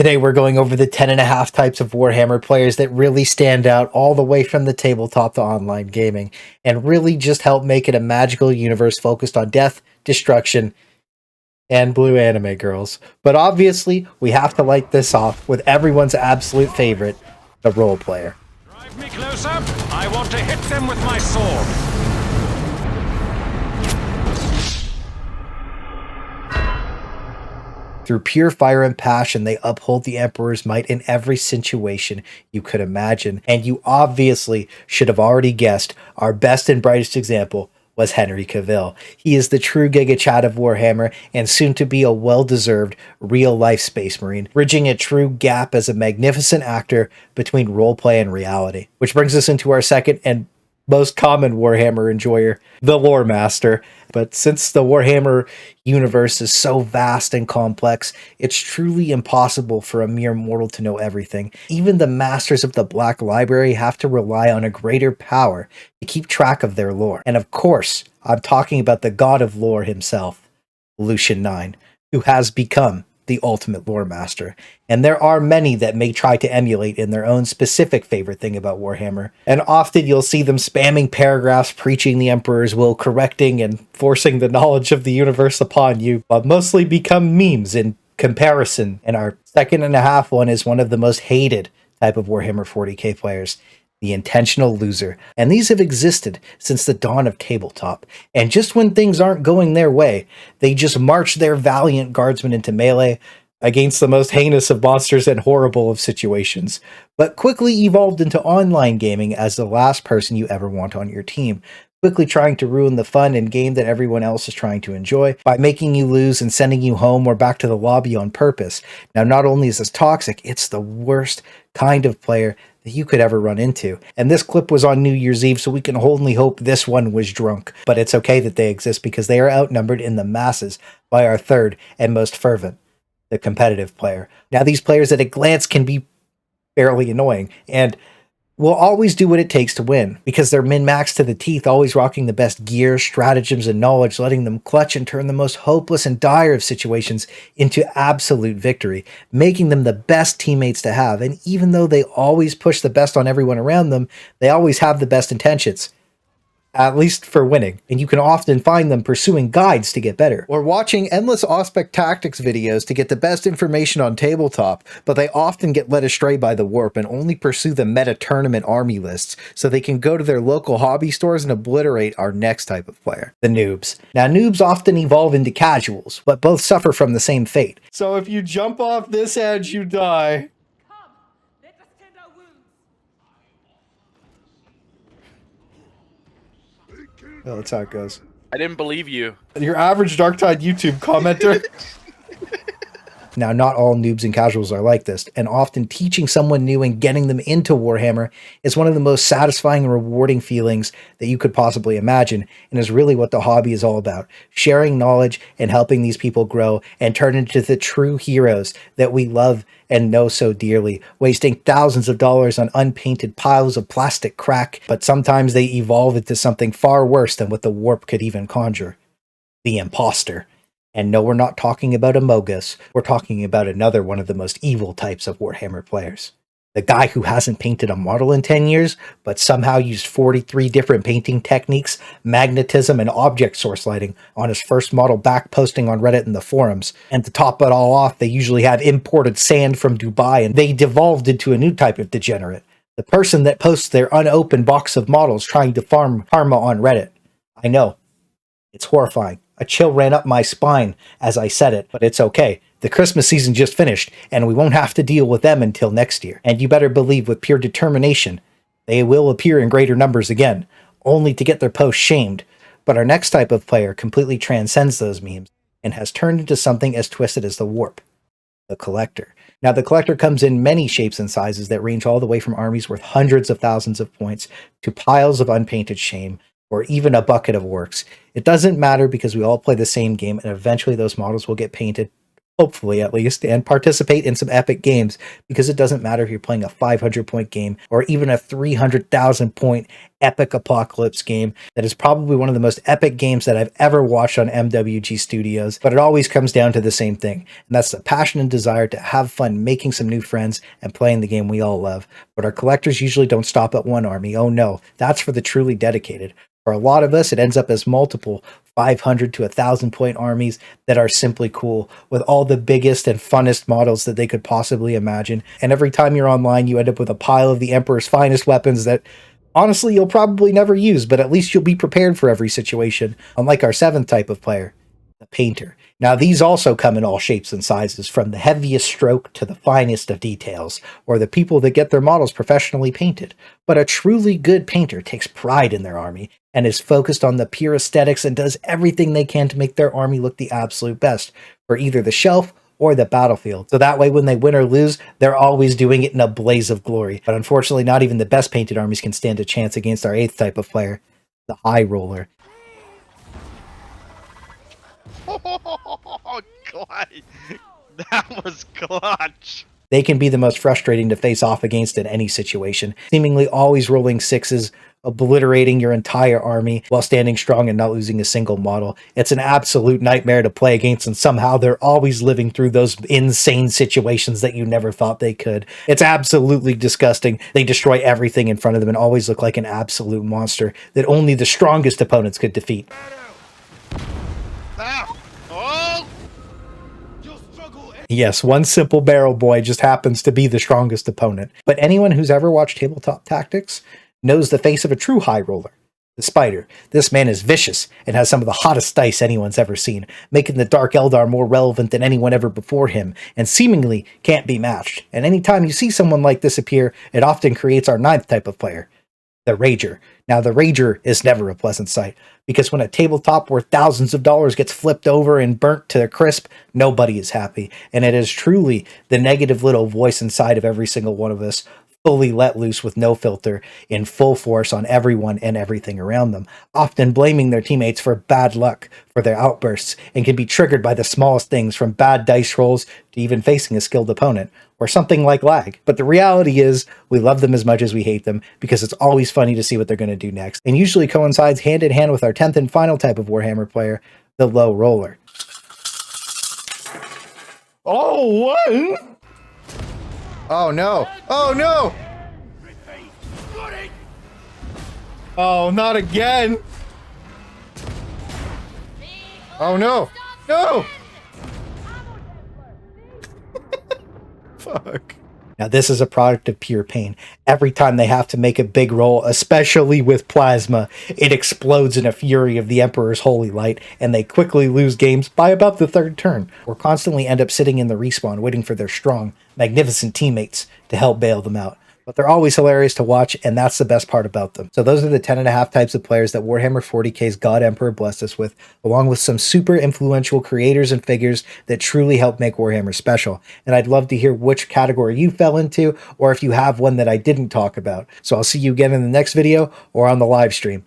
Today we're going over the 10.5 types of Warhammer players that really stand out all the way from the tabletop to online gaming, and really just help make it a magical universe focused on death, destruction, and blue anime girls. But obviously, we have to light this off with everyone's absolute favorite, the role player. Drive me closer. I want to hit them with my sword. Through pure fire and passion, they uphold the Emperor's might in every situation you could imagine. And you obviously should have already guessed, our best and brightest example was Henry Cavill. He is the true Giga Chad of Warhammer, and soon to be a well-deserved real-life Space Marine, bridging a true gap as a magnificent actor between roleplay and reality. Which brings us into our second and most common Warhammer enjoyer, the Lore Master. But since the Warhammer universe is so vast and complex, it's truly impossible for a mere mortal to know everything. Even the masters of the Black Library have to rely on a greater power to keep track of their lore. And of course, I'm talking about the god of lore himself, Luetin 9, who has become the ultimate lore master. And there are many that may try to emulate in their own specific favorite thing about Warhammer. And often you'll see them spamming paragraphs preaching the Emperor's will, correcting and forcing the knowledge of the universe upon you, but mostly become memes in comparison. And our second and a half one is one of the most hated type of Warhammer 40k players, the intentional loser. And these have existed since the dawn of tabletop. And just when things aren't going their way, they just march their valiant guardsmen into melee against the most heinous of monsters and horrible of situations, but quickly evolved into online gaming as the last person you ever want on your team, quickly trying to ruin the fun and game that everyone else is trying to enjoy by making you lose and sending you home or back to the lobby on purpose. Now, not only is this toxic, it's the worst kind of player that you could ever run into. And this clip was on New Year's Eve, so we can only hope this one was drunk. But it's okay that they exist because they are outnumbered in the masses by our third and most fervent, the competitive player. Now, these players at a glance can be fairly annoying, and will always do what it takes to win, because they're min-maxed to the teeth, always rocking the best gear, stratagems, and knowledge, letting them clutch and turn the most hopeless and dire of situations into absolute victory, making them the best teammates to have. And even though they always push the best on everyone around them, they always have the best intentions, at least for winning, and you can often find them pursuing guides to get better, or watching endless Auspex Tactics videos to get the best information on tabletop, but they often get led astray by the warp and only pursue the meta tournament army lists so they can go to their local hobby stores and obliterate our next type of player, the Noobs. Now, Noobs often evolve into casuals, but both suffer from the same fate. So if you jump off this edge, you die. Oh, that's how it goes. I didn't believe you. Your average Darktide YouTube commenter. Now, not all noobs and casuals are like this, and often teaching someone new and getting them into Warhammer is one of the most satisfying and rewarding feelings that you could possibly imagine, and is really what the hobby is all about. Sharing knowledge and helping these people grow and turn into the true heroes that we love and know so dearly, wasting thousands of dollars on unpainted piles of plastic crack, but sometimes they evolve into something far worse than what the warp could even conjure. The imposter. And no, we're not talking about a Mogus, we're talking about another one of the most evil types of Warhammer players. The guy who hasn't painted a model in 10 years, but somehow used 43 different painting techniques, magnetism, and object source lighting on his first model back posting on Reddit and the forums. And to top it all off, they usually have imported sand from Dubai, and they devolved into a new type of degenerate. The person that posts their unopened box of models trying to farm karma on Reddit. I know. It's horrifying. A chill ran up my spine as I said it, but it's okay. The Christmas season just finished, and we won't have to deal with them until next year. And you better believe with pure determination, they will appear in greater numbers again, only to get their posts shamed. But our next type of player completely transcends those memes, and has turned into something as twisted as the warp. The Collector. Now, the Collector comes in many shapes and sizes that range all the way from armies worth hundreds of thousands of points, to piles of unpainted shame, or even a bucket of works. It doesn't matter because we all play the same game, and eventually those models will get painted, hopefully at least, and participate in some epic games, because it doesn't matter if you're playing a 500-point game or even a 300,000-point epic apocalypse game. That is probably one of the most epic games that I've ever watched on MWG Studios, but it always comes down to the same thing, and that's the passion and desire to have fun making some new friends and playing the game we all love. But our collectors usually don't stop at one army. Oh no, that's for the truly dedicated. For a lot of us, it ends up as multiple 500 to 1,000-point armies that are simply cool, with all the biggest and funnest models that they could possibly imagine. And every time you're online, you end up with a pile of the Emperor's finest weapons that honestly you'll probably never use, but at least you'll be prepared for every situation, unlike our 7th type of player, the painter. Now, these also come in all shapes and sizes, from the heaviest stroke to the finest of details, or the people that get their models professionally painted. But a truly good painter takes pride in their army and is focused on the pure aesthetics and does everything they can to make their army look the absolute best for either the shelf or the battlefield. So that way, when they win or lose, they're always doing it in a blaze of glory. But unfortunately, not even the best painted armies can stand a chance against our 8th type of player, the High Roller. Oh, Clay. That was clutch. They can be the most frustrating to face off against in any situation, seemingly always rolling 6s, obliterating your entire army while standing strong and not losing a single model. It's an absolute nightmare to play against, and somehow they're always living through those insane situations that you never thought they could. It's absolutely disgusting. They destroy everything in front of them and always look like an absolute monster that only the strongest opponents could defeat. Yes, one simple barrel boy just happens to be the strongest opponent. But anyone who's ever watched Tabletop Tactics knows the face of a true high roller, the Spider. This man is vicious and has some of the hottest dice anyone's ever seen, making the Dark Eldar more relevant than anyone ever before him, and seemingly can't be matched. And anytime you see someone like this appear, it often creates our 9th type of player, the Rager. Now, the Rager is never a pleasant sight, because when a tabletop worth thousands of dollars gets flipped over and burnt to a crisp, nobody is happy. And it is truly the negative little voice inside of every single one of us, fully let loose with no filter, in full force on everyone and everything around them, often blaming their teammates for bad luck for their outbursts, and can be triggered by the smallest things, from bad dice rolls to even facing a skilled opponent, or something like lag. But the reality is, we love them as much as we hate them, because it's always funny to see what they're going to do next, and usually coincides hand in hand with our 10th and final type of Warhammer player, the Low Roller. Oh, what? Oh no! Oh no! Oh, not again! Oh no! No! Fuck. Now, this is a product of pure pain. Every time they have to make a big roll, especially with plasma, it explodes in a fury of the Emperor's holy light, and they quickly lose games by about the 3rd turn, or constantly end up sitting in the respawn waiting for their strong, magnificent teammates to help bail them out. But they're always hilarious to watch, and that's the best part about them. So those are the 10.5 types of players that Warhammer 40k's God Emperor blessed us with, along with some super influential creators and figures that truly help make Warhammer special. And I'd love to hear which category you fell into, or if you have one that I didn't talk about. So I'll see you again in the next video or on the live stream.